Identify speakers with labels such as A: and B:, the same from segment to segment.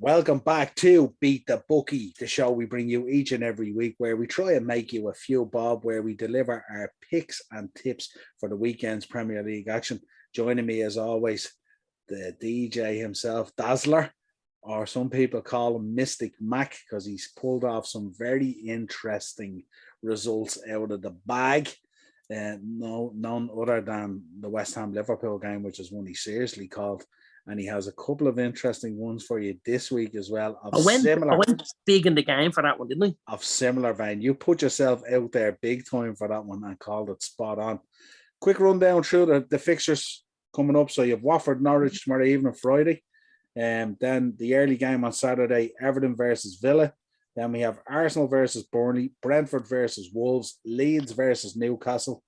A: Welcome back to Beat the Bookie, the show we bring you each and every week where we try and make you a few bob, where we deliver our picks and tips for the weekend's Premier League action. Joining me as always, the DJ himself, Dazzler, or some people call him Mystic Mac because he's pulled off some very interesting results out of the bag. None other than the West Ham Liverpool game, which is one he seriously called. And he has a couple of interesting ones for you this week as well.
B: I went big in the game for that one, didn't I?
A: Of similar vein. You put yourself out there big time for that one and called it spot on. Quick rundown through the fixtures coming up. So you have Watford, Norwich tomorrow evening, Friday. Then the early game on Saturday, Everton versus Villa. Then we have Arsenal versus Burnley, Brentford versus Wolves, Leeds versus Newcastle,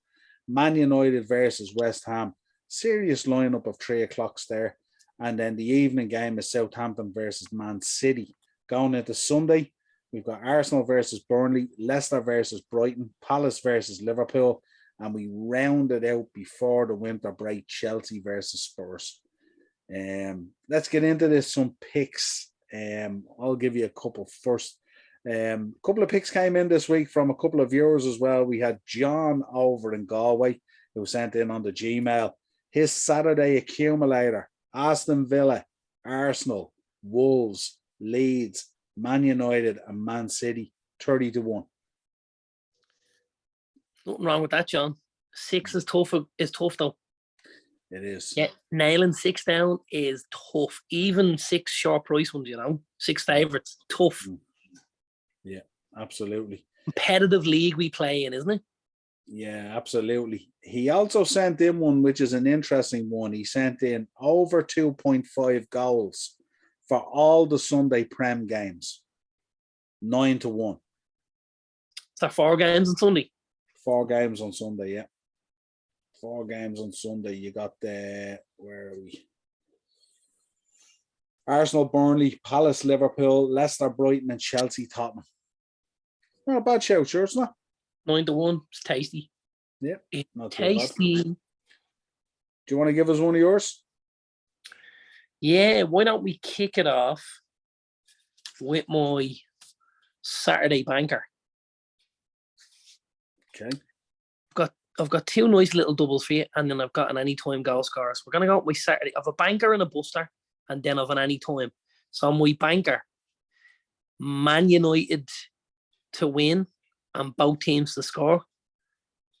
A: Man United versus West Ham. Serious lineup of 3 o'clocks there. And then the evening game is Southampton versus Man City. Going into Sunday, we've got Arsenal versus Burnley, Leicester versus Brighton, Palace versus Liverpool, and we rounded out before the winter break, Chelsea versus Spurs. Let's get into this, some picks. I'll give you a couple first. A couple of picks came in this week from a couple of viewers as well. We had John over in Galway, who sent in on the Gmail. His Saturday accumulator: Aston Villa, Arsenal, Wolves, Leeds, Man United, and Man City, 30-1.
B: Nothing wrong with that, John. 6 is tough though.
A: It is.
B: Yeah, nailing 6 down is tough. Even 6 short price ones, 6 favourites, tough.
A: Yeah, absolutely.
B: Competitive league we play in, isn't it?
A: Yeah, absolutely. He also sent in one, which is an interesting one. He sent in over 2.5 goals for all the Sunday Prem games. 9-1.
B: Is that 4 games on Sunday?
A: 4 games on Sunday, yeah. 4 games on Sunday. You got where are we? Arsenal, Burnley, Palace, Liverpool, Leicester, Brighton, and Chelsea, Tottenham. Not a bad shout, sure, it's not.
B: 9-1. It's tasty.
A: Yeah,
B: it's
A: not
B: tasty.
A: Do you want to give us one of yours?
B: Yeah, why don't we kick it off with my Saturday banker?
A: Okay.
B: I've got 2 nice little doubles for you, and then I've got an anytime goal scorer. So we're gonna go with my Saturday. I've a banker and a buster, and then I've an anytime. So my banker, Man United to win and both teams to score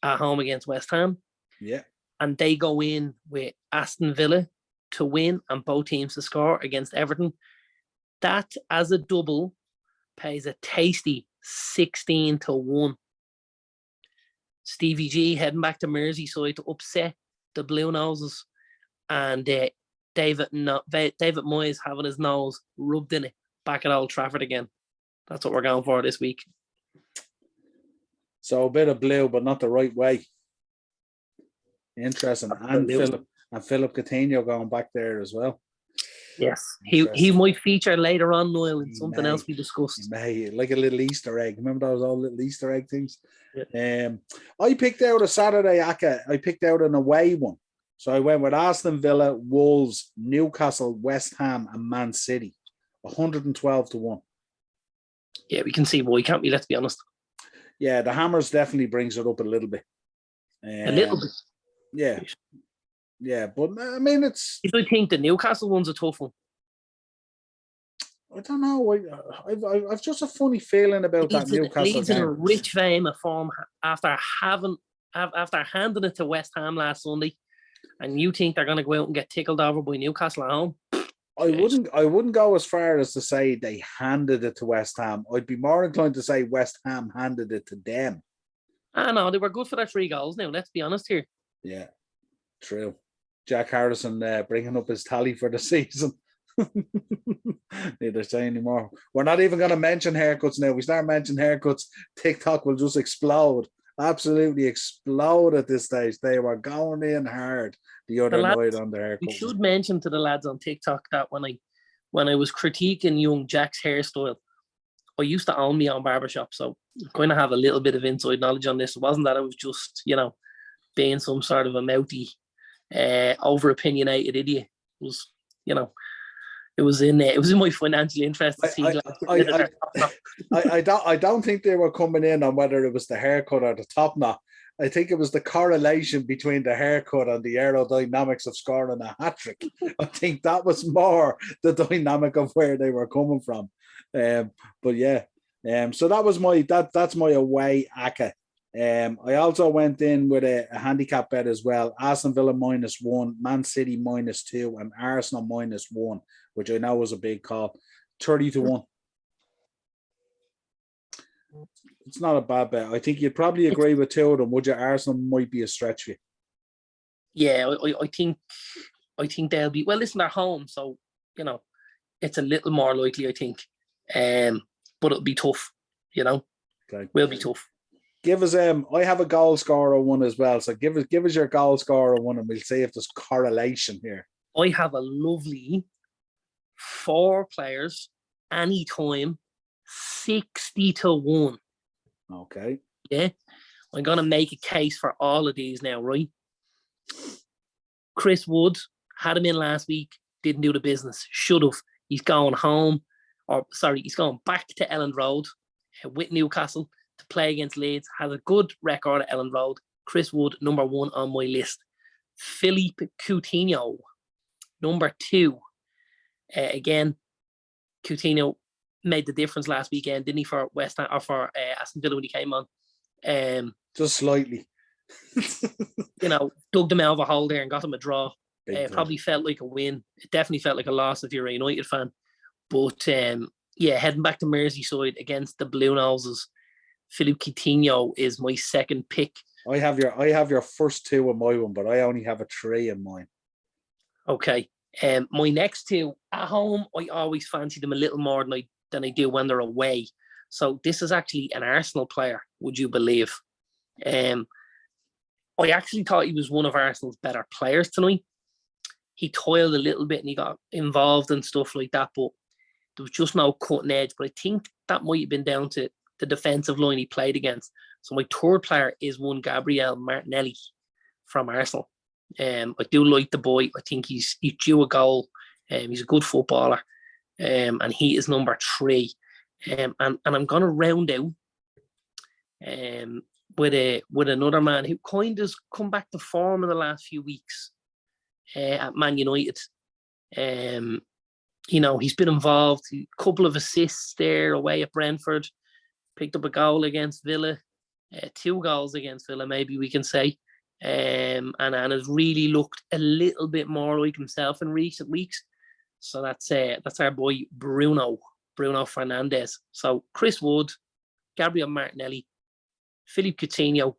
B: at home against West Ham.
A: Yeah.
B: And they go in with Aston Villa to win and both teams to score against Everton. That, as a double, pays a tasty 16-1. Stevie G heading back to Merseyside to upset the Blue Noses. And David Moyes having his nose rubbed in it back at Old Trafford again. That's what we're going for this week.
A: So a bit of blue, but not the right way. Interesting. And Philip Coutinho going back there as well.
B: Yes. He might feature later on, Niall, in something else we discussed.
A: Like a little Easter egg. Remember those old little Easter egg things?
B: Yeah.
A: I picked out a Saturday Aka. I picked out an away one. So I went with Aston Villa, Wolves, Newcastle, West Ham, and Man City. 112-1.
B: Yeah, we can see why, can't we? Let's be honest.
A: Yeah, the Hammers definitely brings it up a little bit.
B: A little bit.
A: Yeah. Yeah, but I mean, it's...
B: I think the Newcastle one's a tough one.
A: I don't know. I've just a funny feeling about that Newcastle
B: Leeds
A: game.
B: in a rich vein of form after handing it to West Ham last Sunday, and you think they're going to go out and get tickled over by Newcastle at home?
A: I wouldn't go as far as to say they handed it to West Ham. I'd be more inclined to say West Ham handed it to them.
B: I know, they were good for their 3 goals now, let's be honest here.
A: Yeah, true. Jack Harrison bringing up his tally for the season. Neither say anymore. We're not even going to mention haircuts now. We start mentioning haircuts, TikTok will just explode. Absolutely explode at this stage. They were going in hard the other night on their haircut.
B: We should mention to the lads on TikTok that when I was critiquing young Jack's hairstyle, I used to own my own barbershop, so I'm going to have a little bit of inside knowledge on this. It wasn't that I was just, being some sort of a mouthy, over-opinionated idiot. It was, It was in my financial interest to see.
A: I don't think they were coming in on whether it was the haircut or the top knot. I think it was the correlation between the haircut and the aerodynamics of scoring a hat trick. I think that was more the dynamic of where they were coming from. But yeah, so that was that's my away ACCA. I also went in with a handicap bet as well. Aston Villa -1, Man City -2, and Arsenal -1, which I know was a big call. 30-1. It's not a bad bet. I think you'd probably agree with two of them. Would you? Arsenal might be a stretch for you.
B: Yeah, I think they'll be. Well, listen, they're home, so it's a little more likely, I think. But it'll be tough.
A: Okay.
B: Will be tough.
A: Give us I have a goal scorer one as well. So give us your goal scorer one, and we'll see if there's correlation here.
B: I have a lovely 4 players anytime 60-1.
A: Okay.
B: Yeah. I'm gonna make a case for all of these now, right? Chris Wood had him in last week, didn't do the business. Should have. He's going home, he's going back to Elland Road with Newcastle to play against Leeds. Has a good record at Elland Road. Chris Wood, number 1 on my list. Philippe Coutinho, number 2. Again, Coutinho made the difference last weekend, didn't he, for West Ham or for Aston Villa when he came on?
A: Just slightly.
B: Dug them out of a hole there and got them a draw.
A: Probably
B: felt like a win. It definitely felt like a loss if you're a United fan. But heading back to Merseyside against the Blue Noses, Philippe Coutinho is my second pick.
A: I have your first 2 in my one, but I only have a 3 in mine.
B: Okay. My next 2 at home, I always fancy them a little more than I do when they're away. So this is actually an Arsenal player, would you believe? I actually thought he was one of Arsenal's better players tonight. He toiled a little bit and he got involved and stuff like that, but there was just no cutting edge. But I think that might have been down to the defensive line he played against. So my third player is one Gabriel Martinelli from Arsenal. I do like the boy. I think he's due a goal. He's a good footballer. And he is number 3. And I'm going to round out with another man who kind of come back to form in the last few weeks at Man United. He's been involved. A couple of assists there away at Brentford. Picked up a goal against Villa. 2 goals against Villa, maybe we can say. And has really looked a little bit more like himself in recent weeks. So that's our boy Bruno Fernandes. So Chris Wood, Gabriel Martinelli, Philippe Coutinho,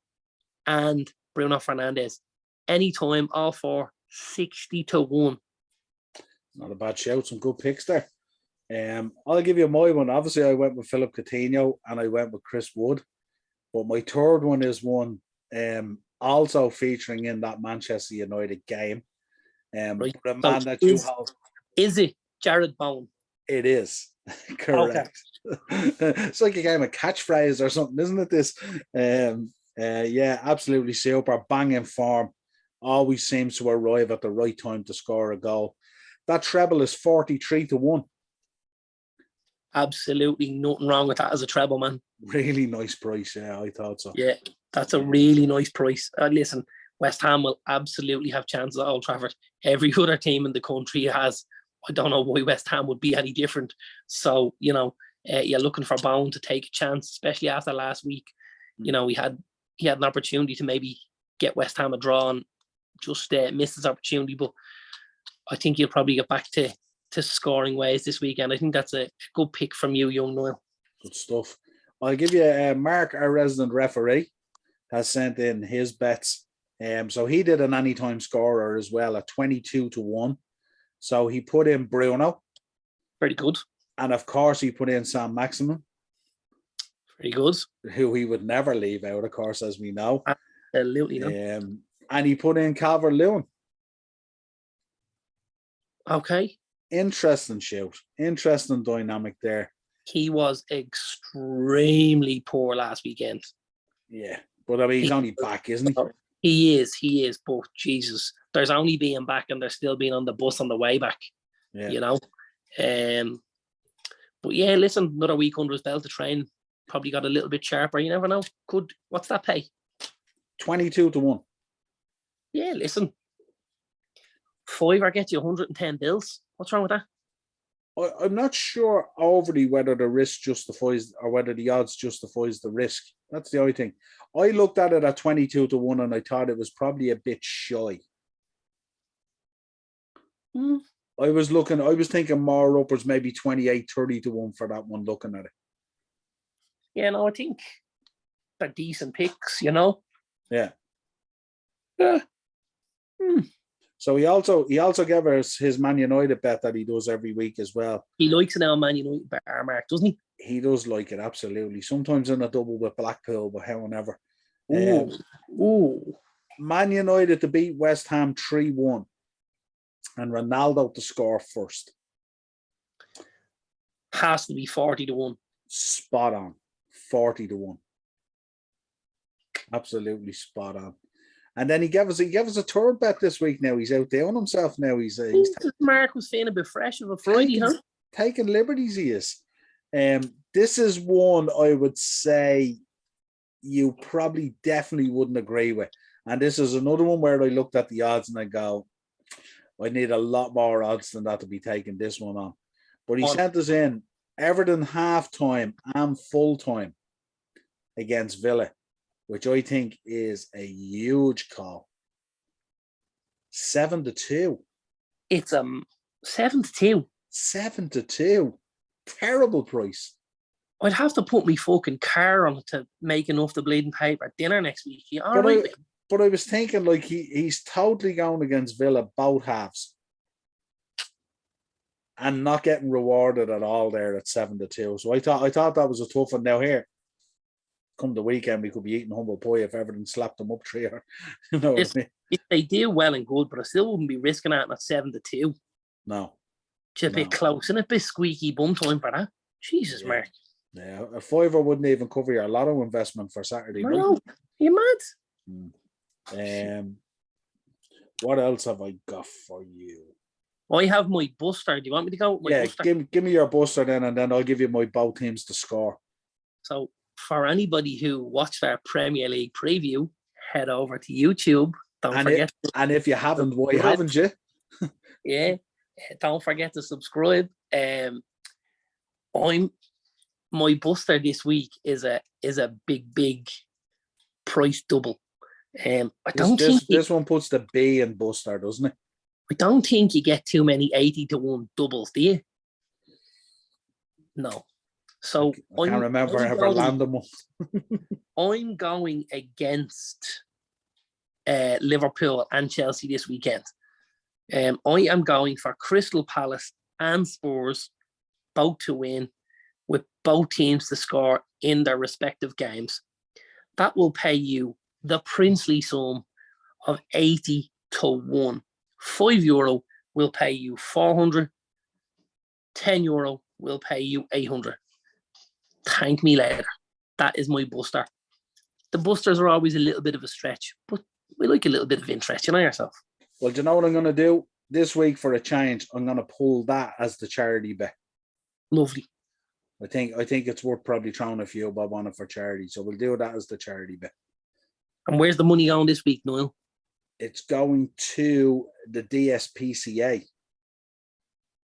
B: and Bruno Fernandes. Anytime, all 4, 60-1.
A: Not a bad shout. Some good picks there. I'll give you my one. Obviously, I went with Philippe Coutinho and I went with Chris Wood. But my third one is one also featuring in that Manchester United game.
B: Right.
A: A man that you have.
B: Is it Jared Bowen?
A: It is. Correct. Okay. It's like a game of catchphrase or something, isn't it? This, absolutely super, banging form. Always seems to arrive at the right time to score a goal. That treble is 43-1.
B: Absolutely nothing wrong with that as a treble, man.
A: Really nice price. Yeah, I thought so.
B: Yeah, that's a really nice price. Listen, West Ham will absolutely have chances at Old Trafford. Every other team in the country has. I don't know why West Ham would be any different. So, you're looking for Bowen to take a chance, especially after last week. He had an opportunity to maybe get West Ham a draw and just missed his opportunity. But I think he'll probably get back to scoring ways this weekend. I think that's a good pick from you, young Niall.
A: Good stuff. I'll give you Mark, our resident referee, has sent in his bets. So he did an anytime scorer as well at 22-1. So he put in Bruno.
B: Very good.
A: And of course, he put in Sam Maximin.
B: Very good.
A: Who he would never leave out, of course, as we know.
B: Absolutely.
A: And he put in Calvert-Lewin.
B: Okay.
A: Interesting shout. Interesting dynamic there.
B: He was extremely poor last weekend.
A: Yeah. But I mean, he's only back, isn't
B: he? He is. But Jesus, there's only being back and there's still being on the bus on the way back. Yeah. But yeah, listen, another week under his belt to train. Probably got a little bit sharper. You never know. What's that pay?
A: 22 to 1.
B: Yeah, listen. $5 gets you 110 bills. What's wrong with that?
A: I'm not sure overly whether the risk justifies or whether the odds justifies the risk. That's the only thing. I looked at it at 22 to 1 and I thought it was probably a bit shy. I was thinking more upwards, maybe 28, 30 to 1 for that one, looking at it.
B: Yeah, no, I think they're decent picks, you know?
A: Yeah.
B: Yeah.
A: So he also gave us his Man United bet that he does every week as well.
B: He likes it now, Man United bet, Mark, doesn't he?
A: He does like it, absolutely. Sometimes in a double with Blackpool, but however. Man United to beat West Ham 3-1. And Ronaldo to score first.
B: Has to be 40 to 1.
A: Spot on. 40 to 1. Absolutely spot on. And then he gave us a third bet this week now. He's out there on himself now. He's
B: Mark was feeling a bit fresh of a Friday,
A: taking liberties, he is. This is one I would say you probably definitely wouldn't agree with. And this is another one where I looked at the odds and I go, I need a lot more odds than that to be taking this one on. But he sent us in Everton half-time and full-time against Villa, which I think is a huge call. 7 to 2.
B: It's 7 to 2.
A: 7 to 2. Terrible price.
B: I'd have to put me fucking car on it to make enough to bleeding paper dinner next week.
A: But I was thinking, like, he's totally going against Villa both halves and not getting rewarded at all there at 7 to 2. So I thought that was a tough one. Now here, come the weekend, we could be eating humble pie if Everton slapped them up 3 or you know what I mean?
B: If they do well and good, but I still wouldn't be risking that at 7 to 2.
A: No.
B: It's a bit close, and a bit squeaky bum time for that. Jesus,
A: yeah.
B: Mark.
A: Yeah, a $5 wouldn't even cover your lotto investment for Saturday night.
B: No, you mad?
A: What else have I got for you?
B: I have my buster. Do you want me to go with my buster?
A: Give me your buster then, and then I'll give you my both teams to score.
B: So for anybody who watched our Premier League preview, head over to YouTube. Don't forget.
A: And if you haven't, why haven't you?
B: Yeah, don't forget to subscribe. My buster this week is a big price double. I don't think
A: this one puts the B in buster, doesn't it?
B: I don't think you get too many 80 to 1 doubles, do you? No. So
A: I can't remember ever landing one.
B: I'm going against Liverpool and Chelsea this weekend. I am going for Crystal Palace and Spurs both to win, with both teams to score in their respective games. That will pay you the princely sum of 80 to 1. €5 will pay you 400. €10 will pay you 800. Thank me later. That is my buster. The busters are always a little bit of a stretch, but we like a little bit of interest, you know yourself.
A: Well, do you know what I'm going to do this week for a change? I'm going to pull that as the charity bet.
B: Lovely.
A: I think it's worth probably throwing a few bob on it for charity. So we'll do that as the charity bet.
B: And where's the money going this week, Niall?
A: It's going to the DSPCA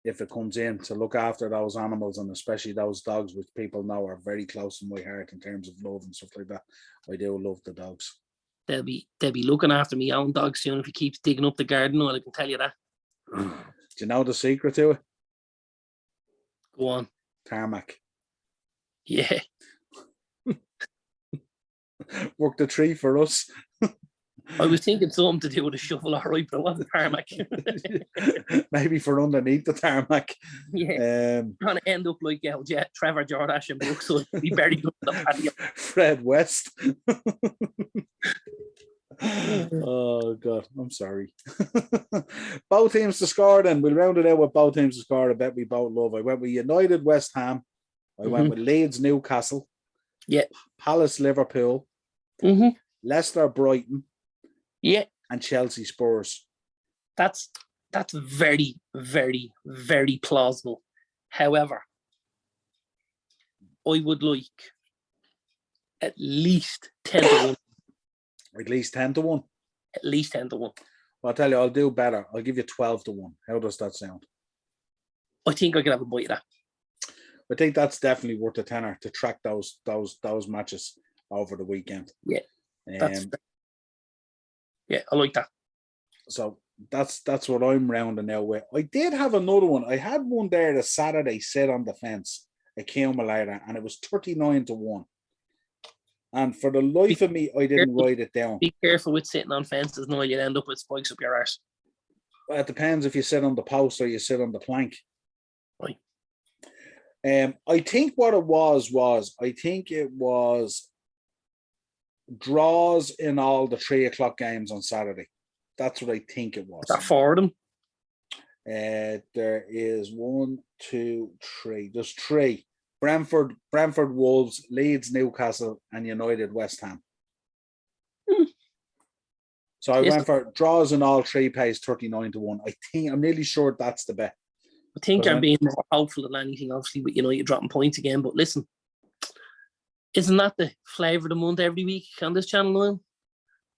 A: if it comes in to look after those animals, and especially those dogs, which people know are very close to my heart in terms of love and stuff like that. I do love the dogs.
B: They'll be looking after me own dogs soon if he keeps digging up the garden. I can tell you that.
A: Do you know the secret to it?
B: Go on.
A: Tarmac.
B: Yeah.
A: Worked a tree for us.
B: I was thinking something to do with a shovel, all right, but it wasn't tarmac.
A: Maybe for underneath the tarmac.
B: Yeah. Trying to end up like Trevor Jordash and Brooks, so we buried up the patio.
A: Fred West. Oh, God, I'm sorry. Both teams to score then. We'll round it out with both teams to score. I bet we both love. I went with United West Ham. I went with Leeds Newcastle.
B: Yeah.
A: Palace Liverpool. Leicester Brighton.
B: Yeah.
A: And Chelsea Spurs.
B: That's very, very, very plausible. However, I would like at least 10 to 1.
A: At least 10 to 1.
B: At least 10 to 1.
A: Well, I'll tell you, I'll do better. I'll give you 12 to 1. How does that sound?
B: I think I could have a bite of that.
A: I think that's definitely worth a tenner to track those matches over the weekend.
B: Yeah. Yeah, I like that.
A: So that's what I'm rounding now with. I did have another one. I had one there the Saturday sit on the fence, accumulator, and it was 39 to 1. And for the life of me, I didn't write it down.
B: Be careful with sitting on fences, Niall. You'll end up with spikes up your arse.
A: Well, it depends if you sit on the post or you sit on the plank.
B: Right.
A: I think what it was draws in all the 3 o'clock games on Saturday. That's what I think it was.
B: Is that 4 of them?
A: There is 1, 2, 3. There's 3. Brentford, Wolves, Leeds, Newcastle, and United, West Ham. So I went for draws in all 3 pays 39 to 1. I'm nearly sure that's the bet.
B: I think I'm being more hopeful than anything, obviously, with United dropping points again. But listen, isn't that the flavour of the month every week on this channel, Niall?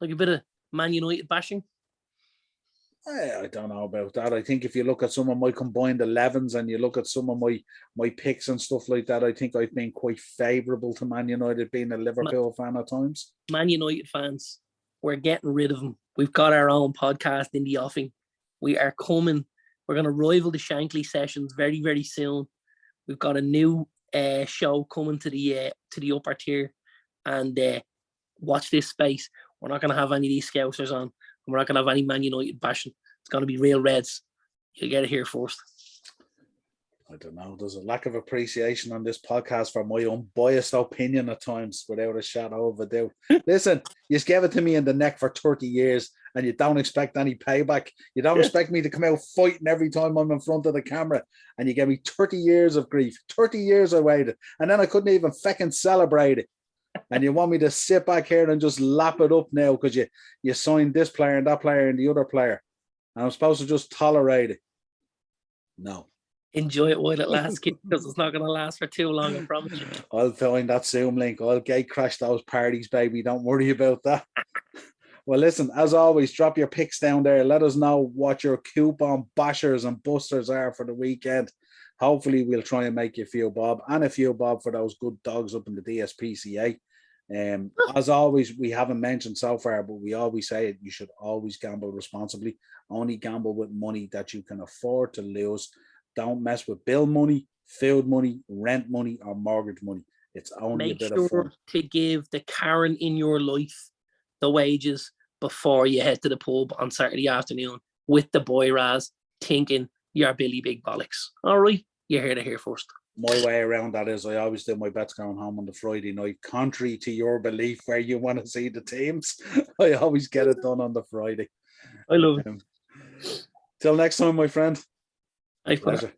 B: Like a bit of Man United bashing?
A: I don't know about that. I think if you look at some of my combined 11s and you look at some of my picks and stuff like that, I think I've been quite favourable to Man United, being a Liverpool fan at times. Man
B: United fans, we're getting rid of them. We've got our own podcast in the offing. We are coming. We're going to rival the Shankly sessions very, very soon. We've got a new show coming to the upper tier, and watch this space. We're not going to have any of these scousers on. We're not going to have any Man United bashing. It's going to be real Reds. You'll get it here first. I don't know. There's a lack of appreciation on this podcast for my unbiased opinion at times, without a shadow of a doubt. Listen, you gave it to me in the neck for 30 years and you don't expect any payback. You don't expect me to come out fighting every time I'm in front of the camera, and you gave me 30 years of grief. 30 years I waited, and then I couldn't even fucking celebrate it. And you want me to sit back here and just lap it up now because you signed this player and that player and the other player, and I'm supposed to just tolerate it? No. Enjoy it while it lasts, because it's not going to last for too long, I promise you. I'll find that Zoom link. I'll gate crash those parties, baby. Don't worry about that. Well, listen, as always, drop your picks down there. Let us know what your coupon bashers and busters are for the weekend. Hopefully, we'll try and make you feel Bob, and a few Bob for those good dogs up in the DSPCA. As always, we haven't mentioned so far, but we always say it, you should always gamble responsibly. Only gamble with money that you can afford to lose. Don't mess with bill money, food money, rent money, or mortgage money. It's only a bit of fun. Make sure to give the Karen in your life the wages before you head to the pub on Saturday afternoon with the boy Raz, thinking you're Billy Big Bollocks. All right, you heard it here first. My way around that is I always do my bets going home on the Friday night, contrary to your belief where you want to see the teams. I always get it done on the Friday. I love it. Till next time, my friend. My pleasure.